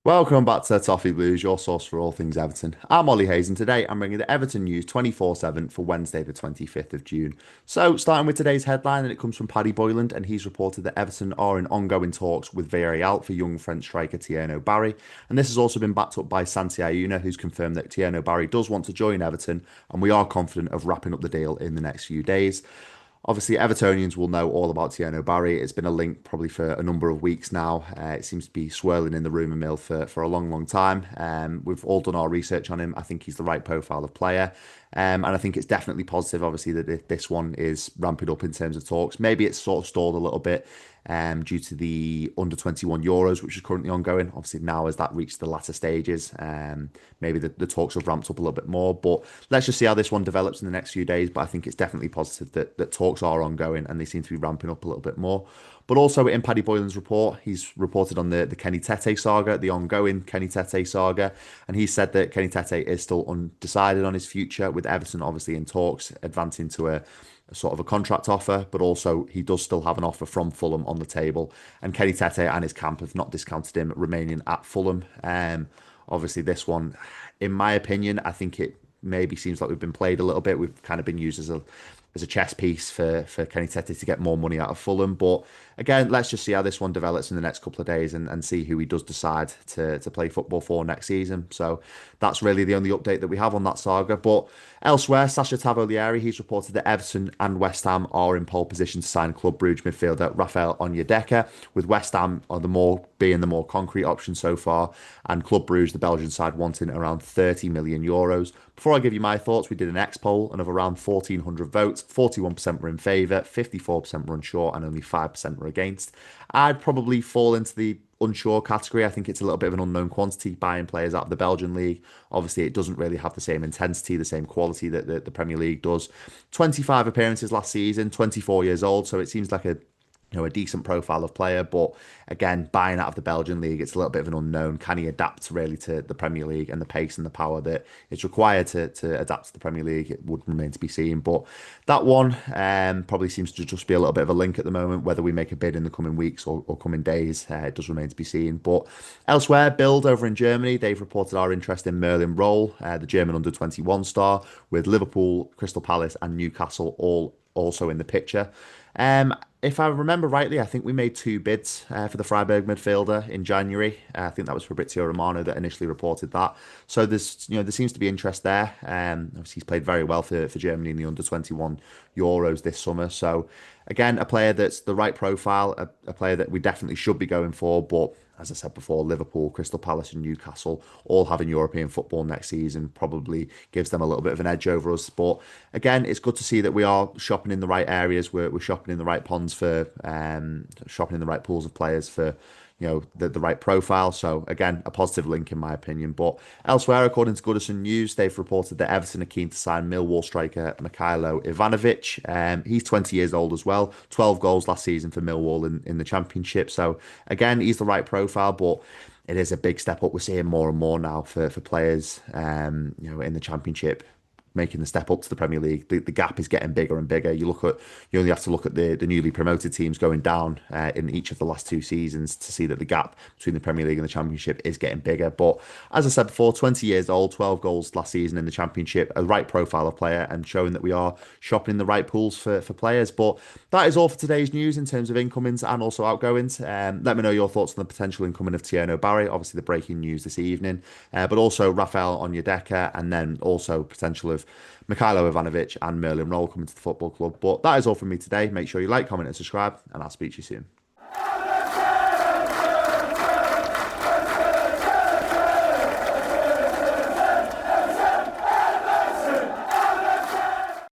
Welcome back to Toffee Blues, your source for all things Everton. I'm Ollie Hayes, and today I'm bringing the Everton news 24/7 for Wednesday, the 25th of June. So, starting with today's headline, and it comes from Paddy Boyland, and he's reported that Everton are in ongoing talks with Villarreal for young French striker Tierno Barry. And this has also been backed up by Santi Aina, who's confirmed that Tierno Barry does want to join Everton, and we are confident of wrapping up the deal in the next few days. Obviously, Evertonians will know all about Tierno Barry. It's been a link probably for a number of weeks now. It seems to be swirling in the rumour mill for a long, long time. We've all done our research on him. I think he's the right profile of player. And I think it's definitely positive, obviously, that this one is ramping up in terms of talks. Maybe it's sort of stalled a little bit due to the under 21 Euros, which is currently ongoing. Obviously, now as that reached the latter stages, maybe the talks have ramped up a little bit more. But let's just see how this one develops in the next few days. But I think it's definitely positive that talks are ongoing and they seem to be ramping up a little bit more. But also in Paddy Boylan's report, he's reported on the Kenny Tete saga, the ongoing Kenny Tete saga. And he said that Kenny Tete is still undecided on his future, with Everton obviously in talks, advancing to a sort of a contract offer, but also he does still have an offer from Fulham on the table. And Kenny Tete and his camp have not discounted him remaining at Fulham. Obviously, this one, in my opinion, I think it maybe seems like we've been played a little bit. We've kind of been used as a chess piece for Kenny Tete to get more money out of Fulham. But again, let's just see how this one develops in the next couple of days and see who he does decide to play football for next season. So that's really the only update that we have on that saga. But elsewhere, Sasha Tavolieri, he's reported that Everton and West Ham are in pole position to sign Club Brugge midfielder Rafael Onadeeka, with West Ham being the more concrete option so far, and Club Brugge, the Belgian side, wanting around 30 million euros. Before I give you my thoughts, we did an X poll, and of around 1,400 votes, 41% were in favour, 54% were unsure, and only 5% were against. I'd probably fall into the unsure category. I think it's a little bit of an unknown quantity buying players out of the Belgian league. Obviously, it doesn't really have the same intensity, the same quality that the Premier League does. 25 appearances last season, 24 years old, so it seems like a decent profile of player. But again, buying out of the Belgian league, it's a little bit of an unknown. Can he adapt really to the Premier League and the pace and the power that is required to adapt to the Premier League? It would remain to be seen. But that one probably seems to just be a little bit of a link at the moment. Whether we make a bid in the coming weeks or coming days, it does remain to be seen. But elsewhere, Bild over in Germany, they've reported our interest in Merlin Roll, the German under-21 star, with Liverpool, Crystal Palace and Newcastle all also in the picture. If I remember rightly, I think we made two bids for the Freiburg midfielder in January. I think that was Fabrizio Romano that initially reported that. So there seems to be interest there. Obviously, he's played very well for Germany in the under-21 Euros this summer. So again, a player that's the right profile, a player that we definitely should be going for. But as I said before, Liverpool, Crystal Palace, and Newcastle all having European football next season probably gives them a little bit of an edge over us. But again, it's good to see that we are shopping in the right areas. We're shopping in the right ponds for shopping in the right pools of players for the right profile. So again, a positive link in my opinion. But elsewhere, according to Goodison News, they've reported that Everton are keen to sign Millwall striker Mikhailo Ivanovic. He's 20 years old as well, 12 goals last season for Millwall in the Championship. So again, he's the right profile, but it is a big step up. We're seeing more and more now for players in the Championship making the step up to the Premier League. The gap is getting bigger and bigger. You only have to look at the newly promoted teams going down in each of the last two seasons to see that the gap between the Premier League and the Championship is getting bigger. But as I said before, 20 years old, 12 goals last season in the Championship, a right profile of player and showing that we are shopping in the right pools for players. But that is all for today's news in terms of incomings and also outgoings. Let me know your thoughts on the potential incoming of Tierno Barry, obviously the breaking news this evening, but also Rafael Onyedeka, and then also potential of Mikhailo Ivanovic and Merlin Roll coming to the football club. But that is all from me today. Make sure you like, comment, and subscribe, and I'll speak to you soon.